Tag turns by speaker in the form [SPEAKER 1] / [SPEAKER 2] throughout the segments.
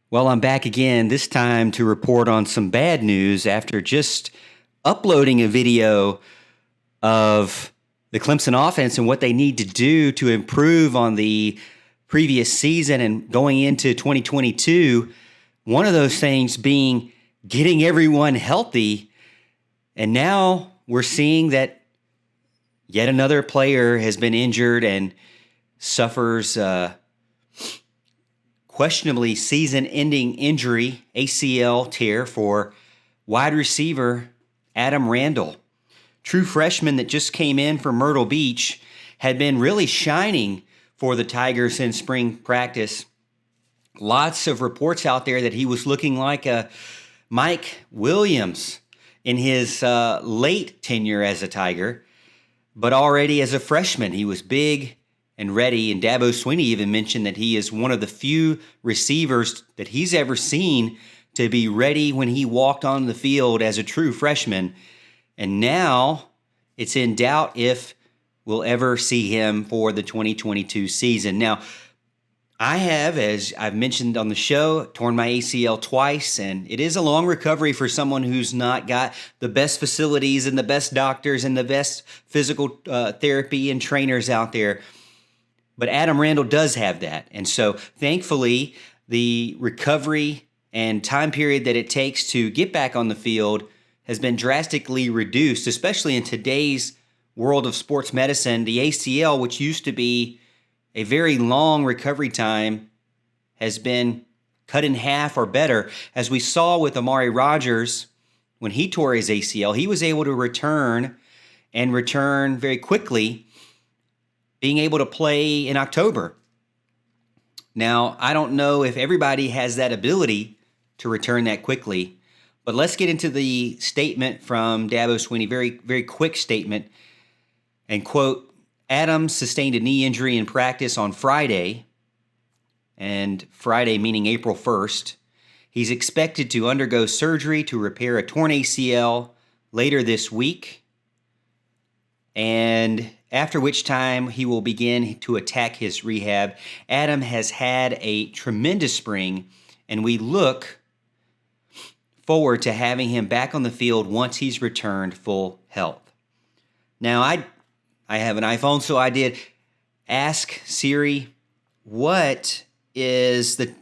[SPEAKER 1] Well, I'm back again, this time to report on some bad news after just uploading a video of the Clemson offense and what they need to do to improve on the previous season and going into 2022. One of those things being getting everyone healthy. And now we're seeing that yet another player has been injured and suffers questionably season-ending injury, ACL tear for wide receiver Adam Randall. True freshman that just came in from Myrtle Beach, had been really shining for the Tigers in spring practice. Lots of reports out there that he was looking like a Mike Williams in his late tenure as a Tiger, but already as a freshman, he was big and ready. And Dabo Swinney even mentioned that he is one of the few receivers that he's ever seen to be ready when he walked on the field as a true freshman. And now it's in doubt if we'll ever see him for the 2022 season. Now, I have, as I've mentioned on the show, torn my ACL twice, and it is a long recovery for someone who's not got the best facilities and the best doctors and the best physical therapy and trainers out there. But Adam Randall does have that. And so thankfully, the recovery and time period that it takes to get back on the field has been drastically reduced, especially in today's world of sports medicine. The ACL, which used to be a very long recovery time, has been cut in half or better. As we saw with Amari Rodgers, when he tore his ACL, he was able to return very quickly, being able to play in October. Now, I don't know if everybody has that ability to return that quickly, but let's get into the statement from Dabo Swinney, very, very quick statement, and quote, Adams sustained a knee injury in practice on Friday, and Friday meaning April 1st. He's expected to undergo surgery to repair a torn ACL later this week, and after which time he will begin to attack his rehab. Adam has had a tremendous spring, and we look forward to having him back on the field once he's returned full health. Now, I have an iPhone, so I did ask Siri, what is the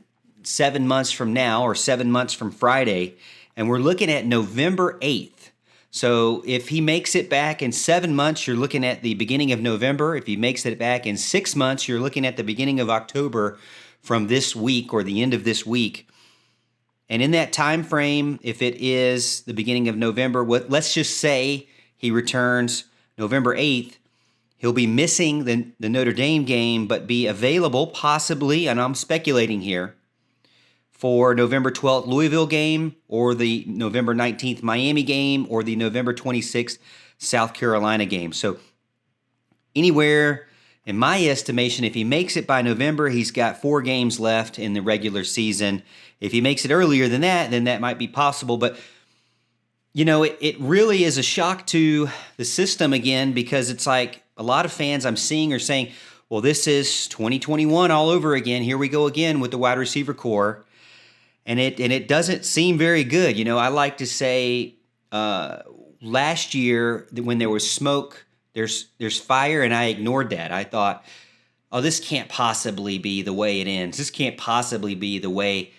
[SPEAKER 1] 7 months from now or 7 months from Friday? And we're looking at November 8th. So if he makes it back in 7 months, you're looking at the beginning of November. If he makes it back in 6 months, you're looking at the beginning of October from this week or the end of this week. And in that time frame, if it is the beginning of November, let's just say he returns November 8th, he'll be missing the Notre Dame game, but be available possibly, and I'm speculating here, for November 12th Louisville game, or the November 19th Miami game, or the November 26th South Carolina game. So anywhere, in my estimation, if he makes it by November, he's got 4 games left in the regular season. If he makes it earlier than that, then that might be possible. But, you know, it really is a shock to the system again, because it's like a lot of fans I'm seeing are saying, well, this is 2021 all over again. Here we go again with the wide receiver core. And it doesn't seem very good. You know, I like to say last year when there was smoke, there's fire, and I ignored that. I thought, oh, this can't possibly be the way it ends. This can't possibly be the way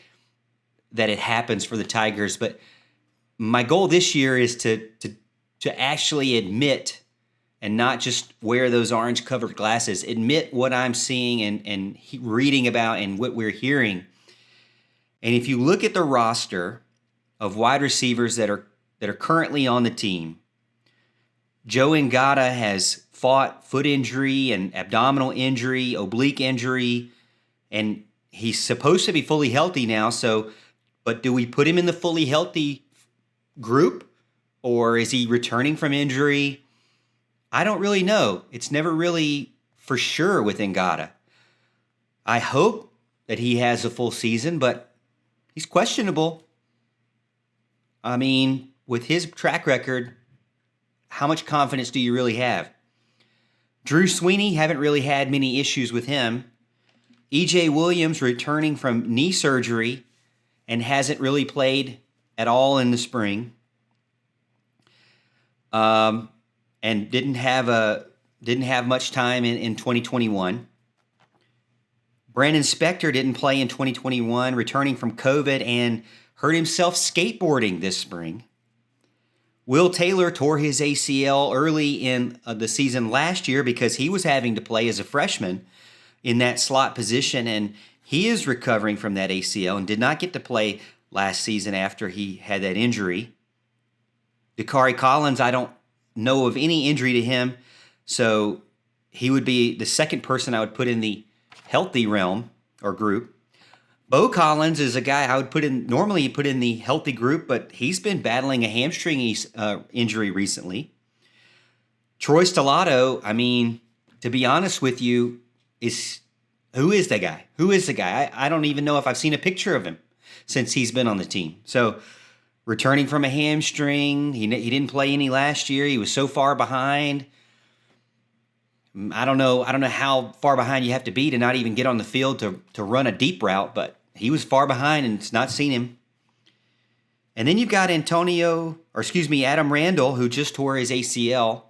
[SPEAKER 1] that it happens for the Tigers. But my goal this year is to actually admit, and not just wear those orange-covered glasses, admit what I'm seeing and reading about and what we're hearing. And if you look at the roster of wide receivers that are currently on the team, Joe Ngata has fought foot injury and abdominal injury, oblique injury, and he's supposed to be fully healthy now. But do we put him in the fully healthy group, or is he returning from injury? I don't really know. It's never really for sure with Ngata. I hope that he has a full season, but he's questionable. I mean, with his track record, how much confidence do you really have? Drew Swinney, haven't really had many issues with him. E.J. Williams returning from knee surgery and hasn't really played at all in the spring. And didn't have much time in 2021. Brandon Spector didn't play in 2021, returning from COVID and hurt himself skateboarding this spring. Will Taylor tore his ACL early in the season last year because he was having to play as a freshman in that slot position, and he is recovering from that ACL and did not get to play last season after he had that injury. Dekary Collins, I don't know of any injury to him, so he would be the second person I would put in the healthy realm or group. Bo Collins is a guy I would normally put in the healthy group, but he's been battling a hamstring injury recently. Troy Stellato, I mean, to be honest with you, who is the guy? Who is the guy? I don't even know if I've seen a picture of him since he's been on the team. So returning from a hamstring, he didn't play any last year. He was so far behind. I don't know how far behind you have to be to not even get on the field to run a deep route, but he was far behind and it's not seen him. And then you've got Adam Randall, who just tore his ACL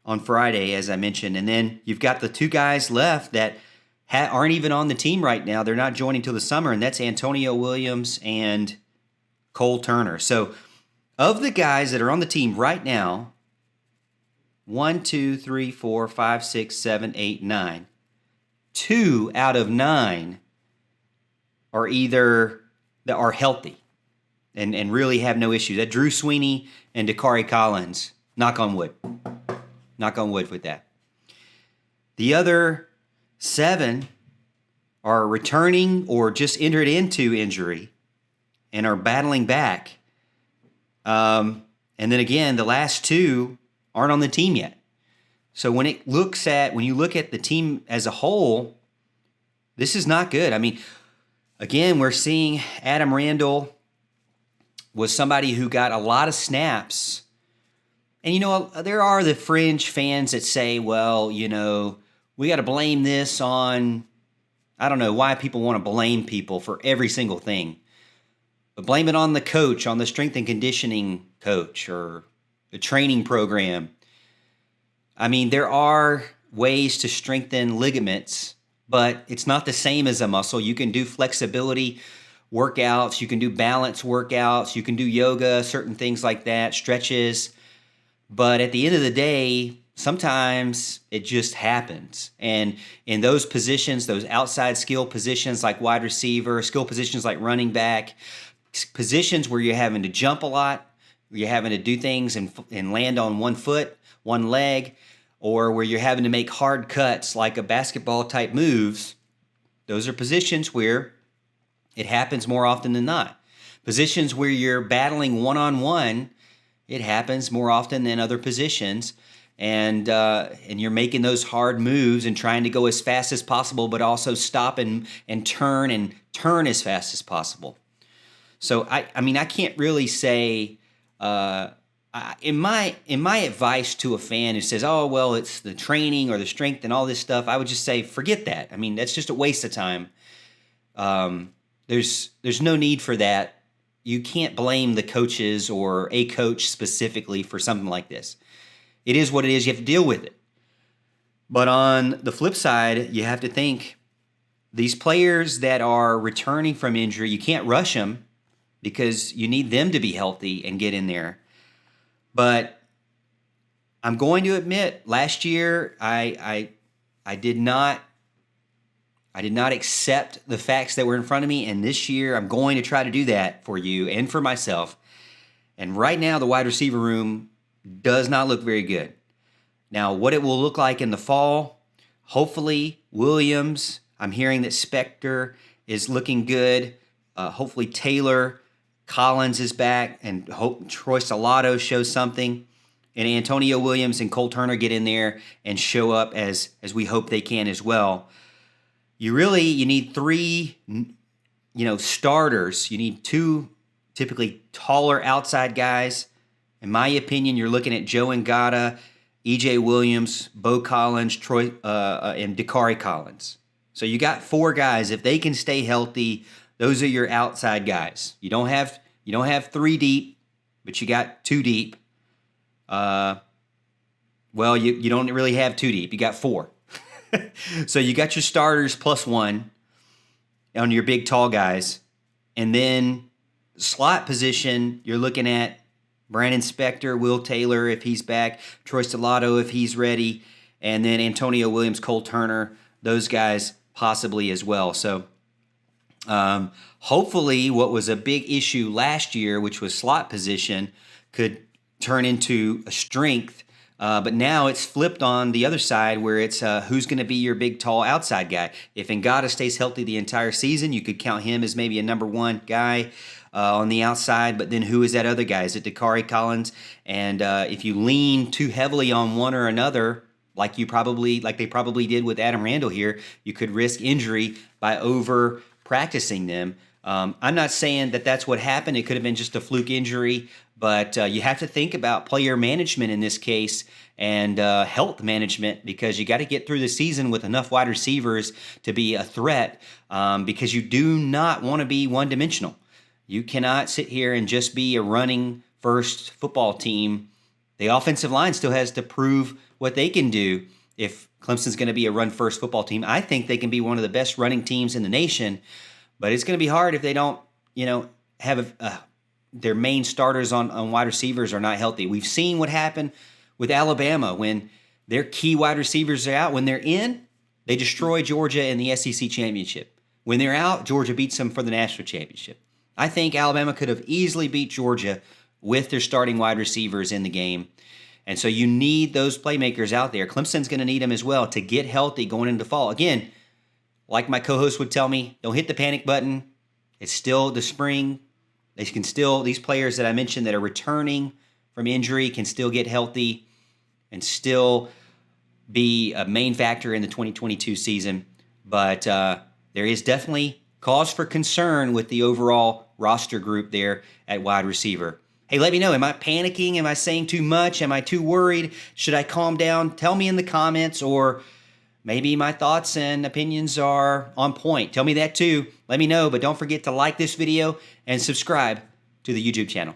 [SPEAKER 1] on Friday, as I mentioned. And then you've got the two guys left that aren't even on the team right now. They're not joining till the summer, and that's Antonio Williams and Cole Turner. So of the guys that are on the team right now, 1, 2, 3, 4, 5, 6, 7, 8, 9. 2 out of 9 are healthy and really have no issues. That Drew Sweeney and Dekary Collins, knock on wood. Knock on wood with that. The other 7 are returning or just entered into injury and are battling back. And then again, the last 2 aren't on the team yet. So when you look at the team as a whole, this is not good. I mean, again, we're seeing Adam Randall was somebody who got a lot of snaps. And, there are the fringe fans that say, well, we got to blame this on, I don't know why people want to blame people for every single thing. But blame it on the coach, on the strength and conditioning coach or the training program. I mean, there are ways to strengthen ligaments, but it's not the same as a muscle. You can do flexibility workouts, you can do balance workouts, you can do yoga, certain things like that, stretches. But at the end of the day, sometimes it just happens. And in those positions, those outside skill positions like wide receiver, skill positions like running back, positions where you're having to jump a lot, you're having to do things and land on one foot, one leg, or where you're having to make hard cuts like a basketball type moves, those are positions where it happens more often than not. Positions where you're battling one-on-one, it happens more often than other positions. And you're making those hard moves and trying to go as fast as possible, but also stop and turn as fast as possible. So I can't really say in my advice to a fan who says, oh well, it's the training or the strength and all this stuff, I would just say forget that. I mean, that's just a waste of time. There's no need for that. You can't blame the coaches or a coach specifically for something like this. It is what it is. You have to deal with it. But on the flip side, you have to think these players that are returning from injury, you can't rush them because you need them to be healthy and get in there. But I'm going to admit, last year I did not accept the facts that were in front of me, and this year I'm going to try to do that for you and for myself. And right now, the wide receiver room does not look very good. Now, what it will look like in the fall, hopefully Williams, I'm hearing that Spector is looking good. Hopefully Taylor, Collins is back, and hope Troy Stellato shows something. And Antonio Williams and Cole Turner get in there and show up as we hope they can as well. You need 3, starters. You need 2 typically taller outside guys. In my opinion, you're looking at Joe Ngata, E.J. Williams, Bo Collins, and Dekary Collins. So you got 4 guys. If they can stay healthy, those are your outside guys. You don't have 3 deep, but you got 2 deep. Well, you don't really have 2 deep. You got 4. So you got your starters plus 1 on your big tall guys. And then slot position, you're looking at Brandon Spector, Will Taylor if he's back, Troy Stellato if he's ready, and then Antonio Williams, Cole Turner, those guys possibly as well. So hopefully what was a big issue last year, which was slot position, could turn into a strength. But now it's flipped on the other side where it's who's going to be your big, tall outside guy. If Ngata stays healthy the entire season, you could count him as maybe a number 1 guy on the outside. But then who is that other guy? Is it Dekary Collins? And if you lean too heavily on one or another, like they probably did with Adam Randall here, you could risk injury by over practicing them. I'm not saying that that's what happened. It could have been just a fluke injury, but you have to think about player management in this case and health management, because you got to get through the season with enough wide receivers to be a threat, because you do not want to be one-dimensional. You cannot sit here and just be a running first football team. The offensive line still has to prove what they can do. If Clemson's going to be a run-first football team, I think they can be one of the best running teams in the nation. But it's going to be hard if they don't, have their main starters on wide receivers are not healthy. We've seen what happened with Alabama when their key wide receivers are out. When they're in, they destroy Georgia in the SEC championship. When they're out, Georgia beats them for the national championship. I think Alabama could have easily beat Georgia with their starting wide receivers in the game. And so you need those playmakers out there. Clemson's going to need them as well to get healthy going into fall. Again, like my co-host would tell me, don't hit the panic button. It's still the spring. These players that I mentioned that are returning from injury can still get healthy and still be a main factor in the 2022 season. But there is definitely cause for concern with the overall roster group there at wide receiver. Hey, let me know. Am I panicking? Am I saying too much? Am I too worried? Should I calm down? Tell me in the comments, or maybe my thoughts and opinions are on point. Tell me that too. Let me know, but don't forget to like this video and subscribe to the YouTube channel.